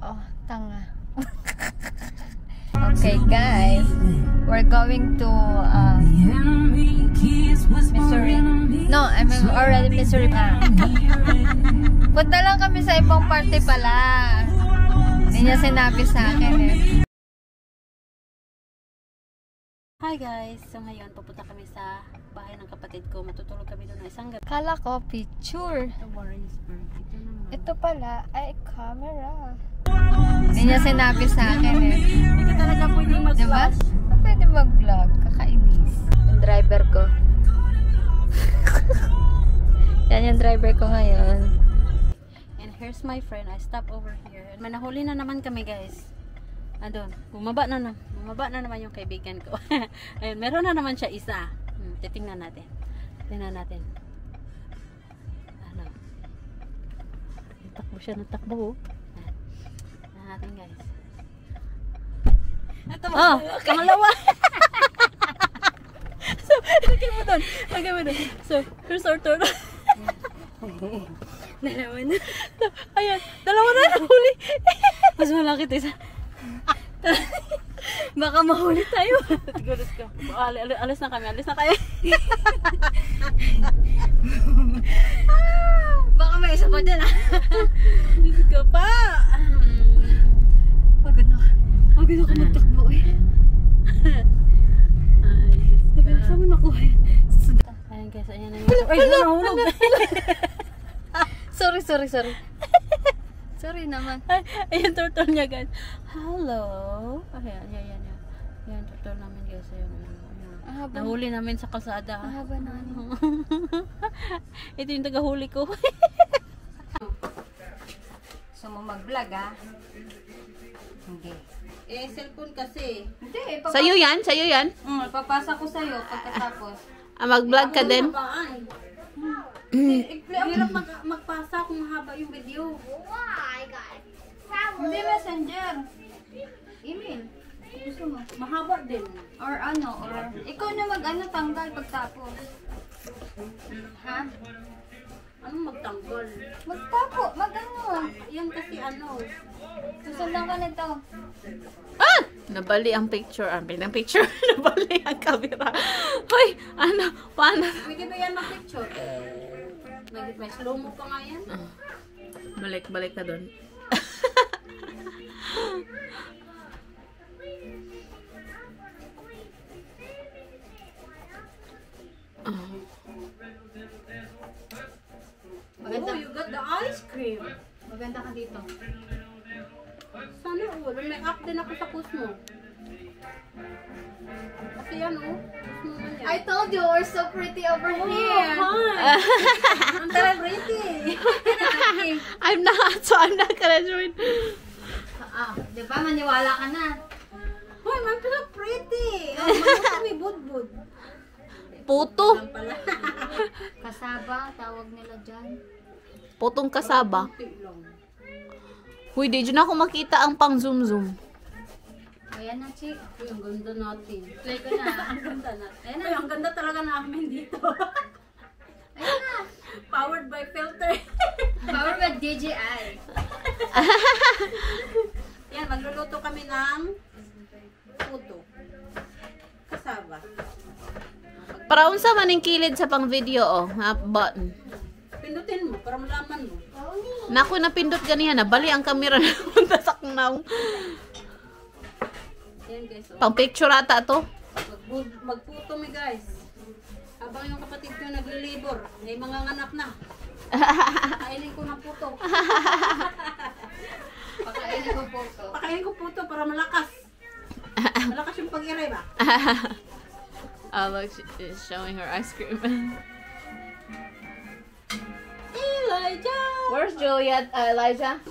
Oh, tanga. Okay, guys. We're going to Missouri. No, I'm already Missouri pa. Punta lang kami sa ibang party pala. Hindi niya sinabi sa akin eh. Hi guys! So ngayon, pupunta kami sa bahay ng kapatid ko. Matutulog kami doon na isang gabi. Kala ko, picture. Ito pala ay camera. Hindi niya sinabi sa akin eh. Hindi ka talaga pwede mag-vlog. Diba? Pwede mag-vlog. Kakainis. Yung driver ko. Yan yung driver ko ngayon. And here's my friend. I stop over here. And may nahuli na naman kami guys. Andun. Bumaba na naman yung kaibigan ko. Ayun, meron na naman siya isa. Titingnan natin. Tingnan natin. Ano? Takbo siya ng takbo. Tingnan natin guys. Ito ba? Kamalawa! So, lagay mo doon. So, here's our turn. Dalawa na. Ayan, dalawa na nahuli. Mas malaki ito isa. Baka mahuli tayo. Siguro ko. Alis na kami. Baka may isa pa dyan. Dito ka pa. Pagod na ako magtakbo eh. Saan mo nakuha eh? Ayan guys, ayan na yun. Ay, nahulog. Sorry. Sorry naman. Ayan, turtle niya guys. Hello. Ayan. Ayan, turtle namin guys. Ayan. Nahuli namin sa kalsada. Mahaba na ano. Ito yung tagahuli ko. So, mo mag-vlog ah? Hindi. Cellphone kasi. Hindi, Sa'yo yan? Papasa ko sa'yo pagkatapos. Mag-vlog ka din? Hirap magpasa kung mahaba yung video. Hindi, messenger. Email. Gusto mo? Mahaba din. Or ikaw na tanggal pagtapos. Ha? Anong magtanggol? Yan kasi Susundan ka nito. Nabali ang picture. Nabali ang camera. Hoy! Paano? Pwede ba yan mag-picture? May slow-mo pa nga yan. Balik ka doon. Maganda. Oh, you got the ice cream. Maganda ka dito. Sana may up din ako sa Kusmo. Kasi yan Kusmo man yan. I told you we're so pretty over here. Hi! I'm so pretty. I'm not gonna join. Di ba? Maniwala ka na. Hoy, I'm so pretty. May budbud. Puto. Kasaba, tawag nila dyan. Putong kasaba. Huy, di dyan ako makita ang pang zoom. Ayan na, Chi. Uy, ang ganda natin. Play ko na. Ang ganda natin. Ayan na, ang ganda talaga namin dito. Ayan na. Powered by filter. Powered by DJI. Yan, magluluto kami ng puto. Kasaba. Para unsa man ang kilid sa pang video button. Pindutin mo para malaman mo. Naku, napindot ganiya na. Bali ang camera na punta sa kunaw. Yan guys. Pang picture ata to. Magputo mi guys. Habang yung kapatid ko naglilibor, may mga nganak na. Pakainin ko ng puto. Pakainin ko puto para malakas. Malakas yung pag-iray ba? Look, she's showing her ice cream. Elijah! Where's Juliet? Elijah?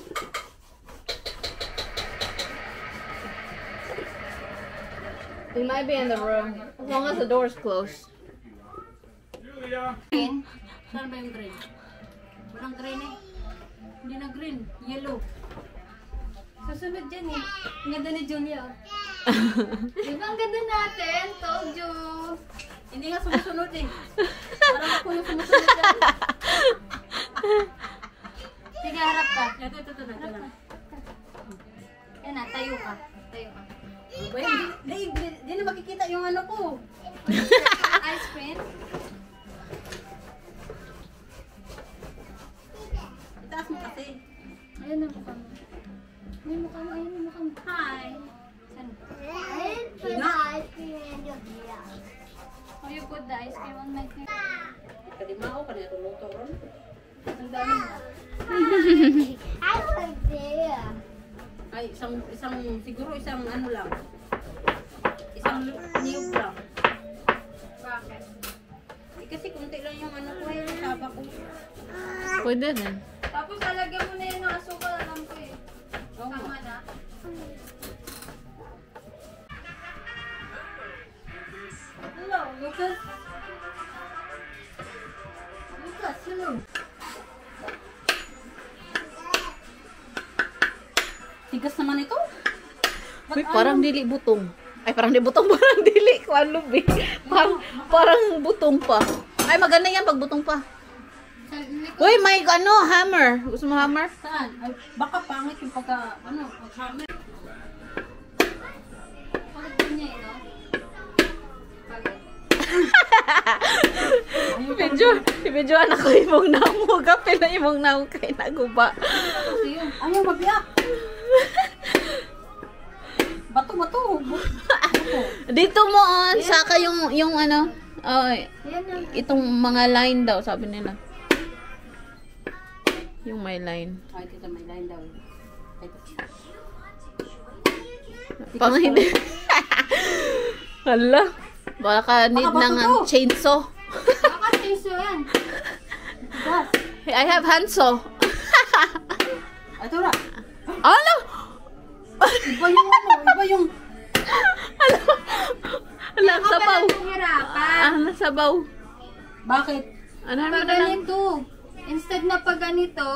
He might be in the room. As long as the door's closed. Green? Saan ba yung green? Walang green eh. Hindi na green. Yellow. Susunod dyan eh. Ang ganda ni Julia. Di ba ang ganda natin? Told you. Hindi nga sumusunod eh. Parang ako yung sumusunod dyan. Sige, harap ka. Ito na. Yan na, tayo ka. Tayo ka. Di na makikita yung ano ko. Ice cream? Itaas mo kasi. Ayun ang mukha mo. Ayun mukha mo, ayun ang mukha mo. Hi! Saan? Oh, you put the ice cream on my face. Kalimao ka na luto ron. Ang dami mo. Ay, isang siguro isang ano lang. Isang niyog lang. Bakit? Kasi kunti lang yung ano ko eh, saba ko. Pwede na. Tapos lalagyan mo na yun ng asukal, alam ko eh. Oo. Tama na. Hello, Lucas. Lucas, hello. Tigas naman ito. Uy, parang dili butong. Ay, parang di butong, parang dili. Kuan lubi. Parang butong pa. Ay, maganda yan pag butong pa. Uy, may ano, hammer. Gusto mo hammer? Saan? Ay, baka pangit yung paghammer. Bakit ganyan eh, no? Bakit? Medyo anak ko imong namo. Kapil na imong namo kay naguba. Kasi yun. Ayaw mabiyak. Bato. Dito mo on, saka yung ano, Yan na. itong mga line daw, sabi nila. Yung may line. Ay, tita, may line daw. Ay, Pang hindi. Hala. Baka need Baka ng bato to. chainsaw. Baka tiso yan. gas. I have handsaw. Ito na. Ano? Iba yung ano, iba yung... Hala, sabaw. Hirapan. Sabaw. Bakit? Ano Pag naman na lang? ganito. Instead na pag ganito,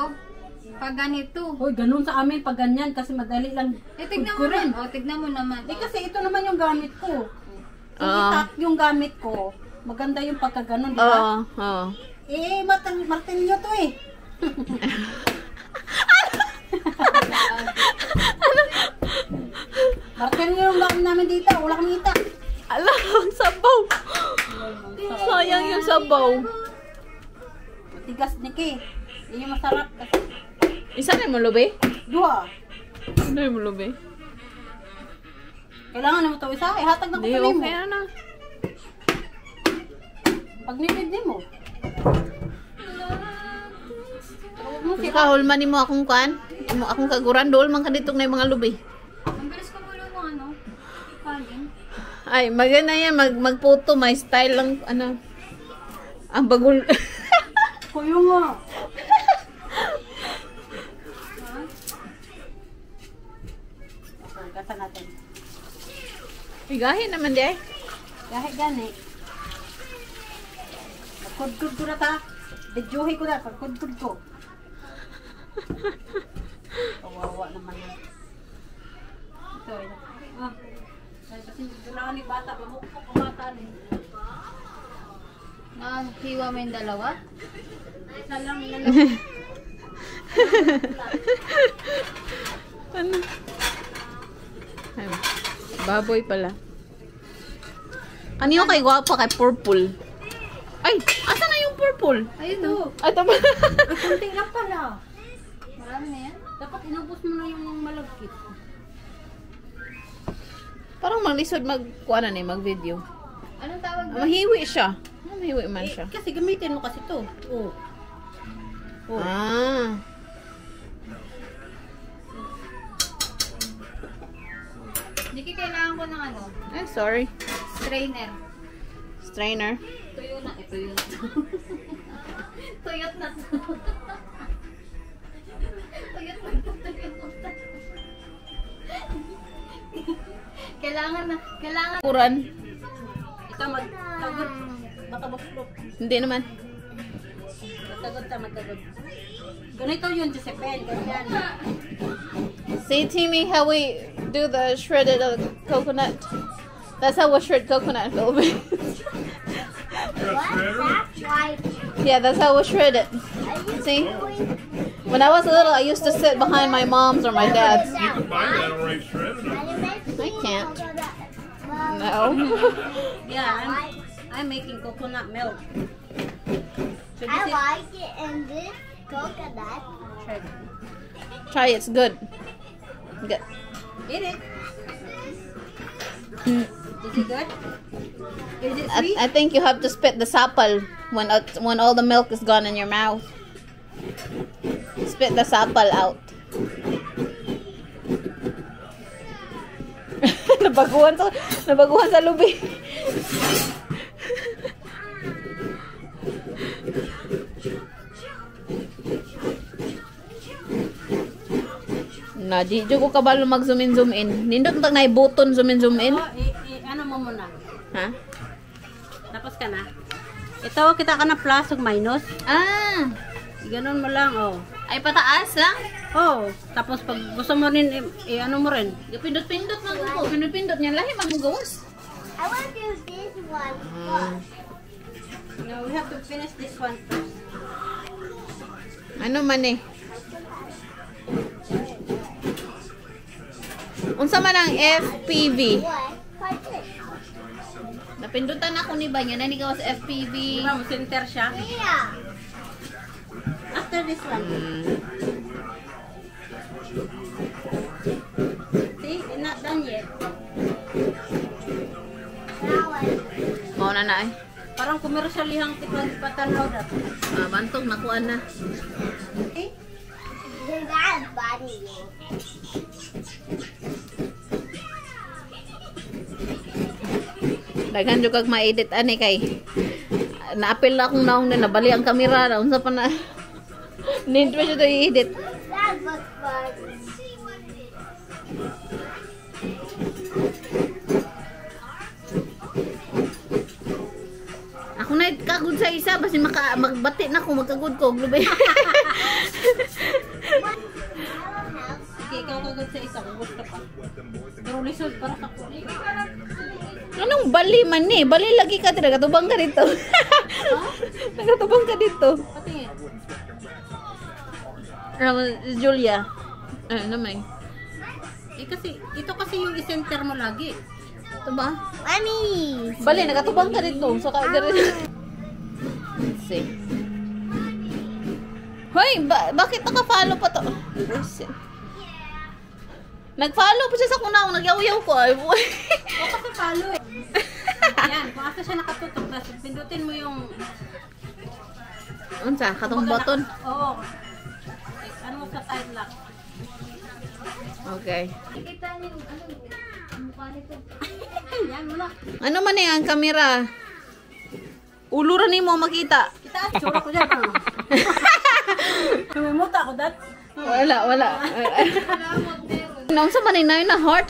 Hoy, ganun sa amin pag ganyan kasi madali lang. Eh, tignan mo rin. naman. O, tignan mo naman. Eh kasi ito naman yung gamit ko. Kung Oo. itak yung gamit ko, maganda yung pagkaganon, di Oo, ba? oo. Eh, martilyo to eh. Martilyo yung gamit namin dito. Wala kami itak. Ala, ang sabaw. Sayang yung sabaw. Matigas ni Ki. Yun yung masarap. Isa na yung mulubi? Dua. Ano yung mulubi? Kailangan mo ito isa. Ihatag na ko Hindi, sa mo. okay na. Pag nilid mo. Ka, hulman ni mo akong kan? Akong kaguran, dool man ka ditong na yung mga lubi. Ang bilis ko gulo mo, ano? Kanin. Ay, maganda yan. Magputo, may style lang, ano. Ang bagul. Kuyo nga. Gasa natin. Higahin naman di ay. Kahit gani. Magkudkud ko na ta. Dedyuhi ko na. Pagkudkud ko. Kawawa naman yan. Ito eh. Ah. Kasi dulangan ni bata. Mamukpok ang bata ni. Hiwa mo yung dalawa? Isa lang na Ano? Ay, baboy pala. Kanino kay guwapa kay purple? Ay, asa na yung purple? Ayun o. Ay, tama. Ay, kunti lang pala. Marami na yan. Dapat inubos mo na yung malagkit. Parang maglisod magkuha na mag-video. Anong tawag doon? Mahiwi siya. Mahiwi man siya. Kasi gamitin mo kasi to. Oh. Oh. Ah. Hindi kailangan ko ng ano? Ay, sorry. Strainer. Strainer. Tuyo na. Ito yun. Tuyot na. Tuyot na. Kailangan. Kuran. Ikaw magtagod. Baka buslok. Hindi naman. Magtagod ka, magtagod. Ganito yun, Josephine. Ganyan. See, Timmy, how we do the shredded coconut. That's how we shred coconut, Philippines. What? That's right. Yeah, that's how we shred it. Are you See? doing When I was little, I used to sit behind my mom's or my dad's. You can buy that already shredded. I can't. No. Yeah, I'm making coconut milk. So I like it in this coconut. Try it. It's good. Good. Eat it. Is it good? Is it sweet? I think you have to spit the sapal when all the milk is gone in your mouth. Spit the sapal out. nabaguhan sa lubi. Na di ko kabalo mag zoom in. Nindot tag na button zoom in. Oh, ano mo muna? Ha? Tapos ka na. Ito, kita ka na plus o minus. Ah, Ganon mo lang, oh. ay pataas lang. Oh, tapos pag gusto mo rin, ano mo rin. Pindot-pindot man ko. Pindot-pindot niya lahi magugawas. I want to use this one first. No, we have to finish this one first. Ano man eh? Unsa man ang FPV? What? What's it? Napindutan ako ni Banya na gawas FPV. Diba, mo center siya. Yeah. After this one. See, it's not done yet. That one. Mao na na ay. Parang commercial yung patanaw na. Bantog nakuan na. Okay? Do that body. Daghan jud kag ma-edit ani kay naapil na akong naong na nabali ang kamera na unsa pa na. Nindro siya to i-edit. That was fun. Ako na kagud sa isa basi magbati na ko magkagud ko glubay. Okay, ikaw kagad sa isa kung gusto pa. Pero lisod para sa ko. Anong bali man ni? Bali lagi ka tira katubang ka dito. Nagatubang ka dito. Patingin. Julia. Ano may? Kasi, ito kasi yung i-center mo lagi. Ito ba? Mommy. Bali, nagatubang ka dito. So, let's see. Hoy, bakit naka-follow pa to? Nag-follow pa siya sa kunaw. Nagyaw-yaw ko. Ay, boy. O kasi follow eh. Yan, kung asa siya nakatutok, tapos pindutin mo yung... Unsa? Katong button? Oo. Ano mo sa side lock? Okay. Kita niyo, mukha nito. Yan mo na. Ano man eh, ang kamera? Uluran ni mo makita. Kita, tsura ko dyan. Tumimuta ako dat. Wala. Naunsa man na yun na heart.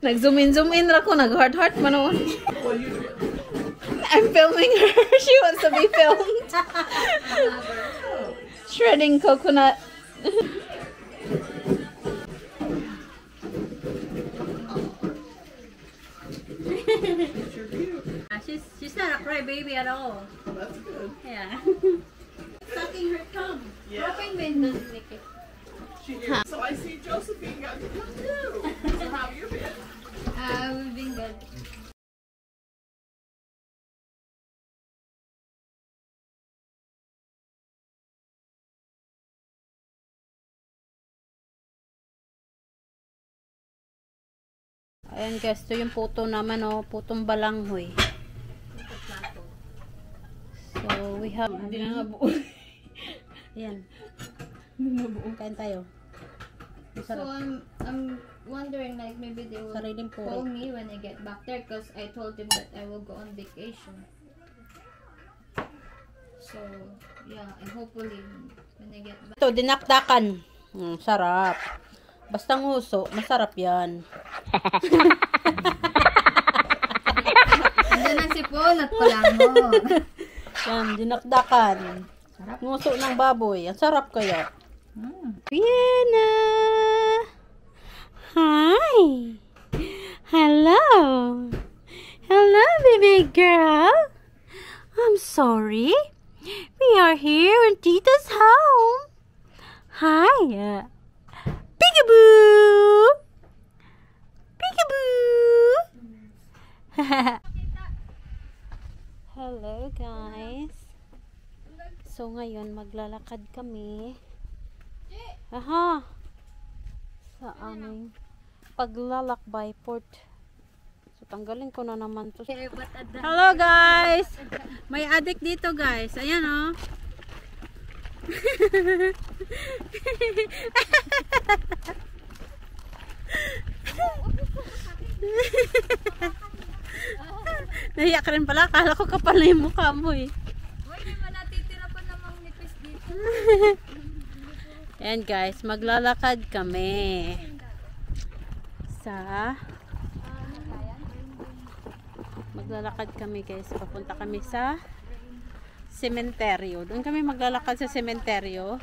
Nag-zoom in ra ko, nag-heart man ako. I'm filming her. She wants to be filmed. Shredding coconut. She's not a crybaby at all. That's good. Yeah. Sucking her thumb. Open windows, Nikki. So I see Josephine got to come too. So how have you been? We've been good. Ayan guys, ito yung puto naman, oh, putong balanghoy. So, we have... Hindi na nga buo. Ayan. Kain tayo. So I'm wondering like maybe they will Sariling call puro. me when I get back there because I told them that I will go on vacation. So yeah, and hopefully when I get back. Ito, dinakdakan. Sarap. Basta nguso, masarap yan. Andiyan ang sipon at palango. Yan, dinakdakan. Nguso ng baboy. Ang sarap kaya. Vienna! Hi! Hello! Hello, baby girl! I'm sorry. We are here in Tita's home. Hi. Peekaboo. Peekaboo. Hello guys. So ngayon maglalakad kami. Aha. Sa aming paglalakbay port. So tanggalin ko na naman to. Hello guys. May adik dito guys. Ayan oh. Nahiya ka rin pala. Akala ko kapal na yung mukha mo eh. Uy, di ba natitira pa namang nipis dito? Ayan guys, maglalakad kami guys. Papunta kami sa sementeryo. Doon kami maglalakad sa sementeryo.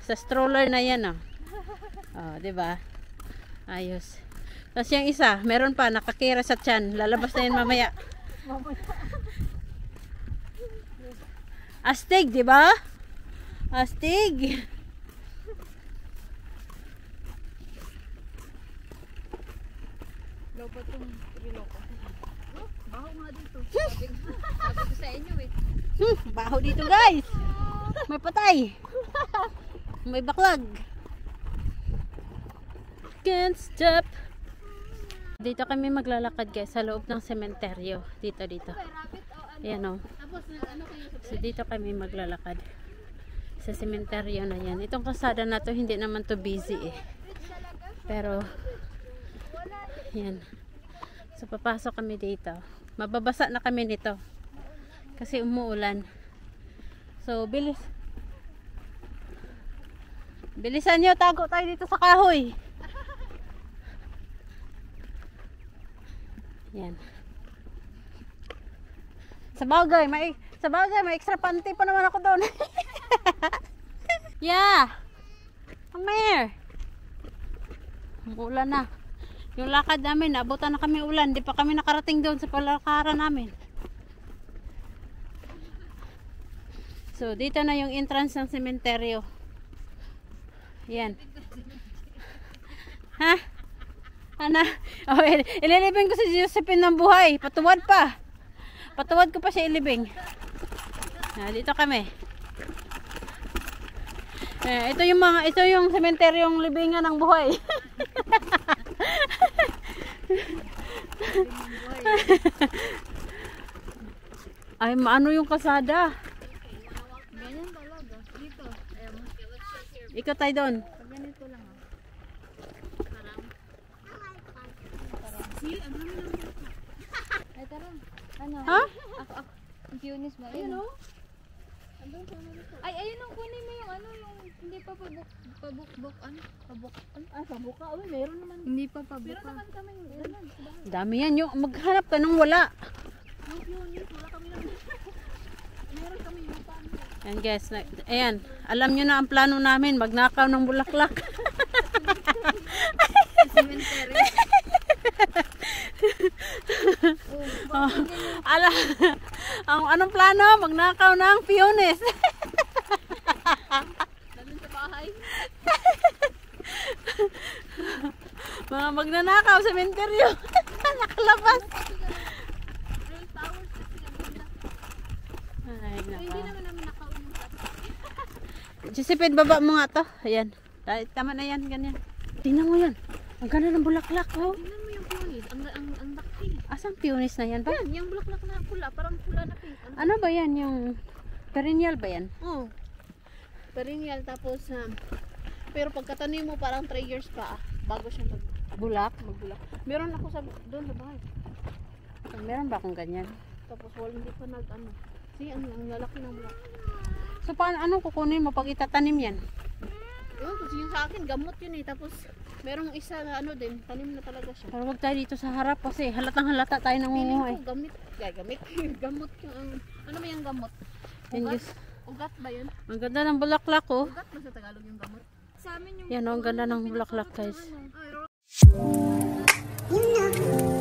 Sa stroller na yan oh. Oh, 'di ba? Ayos. Tapos yung isa, meron pa nakakira sa tiyan. Lalabas na yan mamaya. Astig, 'di ba? Astig. Lobo itong rilo ko. Baho nga dito. Sabi ko sa inyo eh. Baho dito guys. May patay. May baklag. Can't stop. Dito kami maglalakad guys sa loob ng sementeryo. Dito. Ayan o. So dito kami maglalakad sa sementeryo na yan. Itong kalsada na to hindi naman to busy eh. Pero yan. So papasok kami dito. Mababasa na kami nito. Kasi umuulan. So bilisan nyo, tago tayo dito sa kahoy. Yan. Sa bagay, may extra panty pa naman ako doon. Yeah. Come here. Umuulan na. Yung lakad namin, naabutan na kami ulan. Di pa kami nakarating doon sa palakaran namin. So, dito na yung entrance ng sementeryo. Yan. Ha? Ana? Oh, ililibing ko si Josephine ng buhay. Patuwad pa. Patuwad ko pa siya ilibing. Dito kami. Ito yung sementeryong libingan ng buhay. Ay, maano yung kasada? Ganyan talaga. Dito. Ikaw tayo doon. Ganito lang ah. Ay, tara. Ano? Ha? Ako. Ang Punis ba? Ayun o. Ay, ayun ang kunin mo yung ano, yung hindi pa pabuk-buk, ano? Pabuka. Uy, meron naman. Hindi pa pabuka. Meron naman kami. Dami yan. Yung maghanap ka nung wala. Wala kami naman. Meron kami yung paano. Ayan guys. Ayan. Alam nyo na ang plano namin. Magnakaw ng bulaklak. Cemetery. Anong plano? Magnakaw ng Piones. Dalhin sa bahay. Mga magnanakaw sa sementeryo. Nakalabas. Ay, naka. Josephine, baba mo nga to. Ayan. Tama na yan. Ganyan. Tingnan mo yan. Ang ganda ng bulaklak. Oh. Tingnan mo yung Pionis. Ang laki. Asang Pionis na yan ba? Yan, yung bulaklak na pula. Parang pula na pink. Ano ba yan? Yung perennial ba yan? Oh. Perennial tapos pero pagkatanim mo parang 3 years pa bago siya Bulak? magbulak. Meron ako doon sa bahay. Meron ba akong ganyan? Tapos hindi pa nag-ano. See, ang lalaki ng bulak. So paano kukunin mo pag itatanim yan? Yun, kasi yung sa akin, gamot yun eh. Tapos, merong isa na ano din, tanim na talaga siya. Pero wag tayo dito sa harap kasi halatang halata tayo nangunguha eh. Feeling ko gamit. Gamit. Gamot yung, ano ba yung gamot? Yan, Ugat? guys. Ugat ba yun? Ang ganda ng bulaklak oh. Ugat ba sa Tagalog yung gamot? Sa amin yung Yan oh, ang ganda ng bulaklak guys. Ay,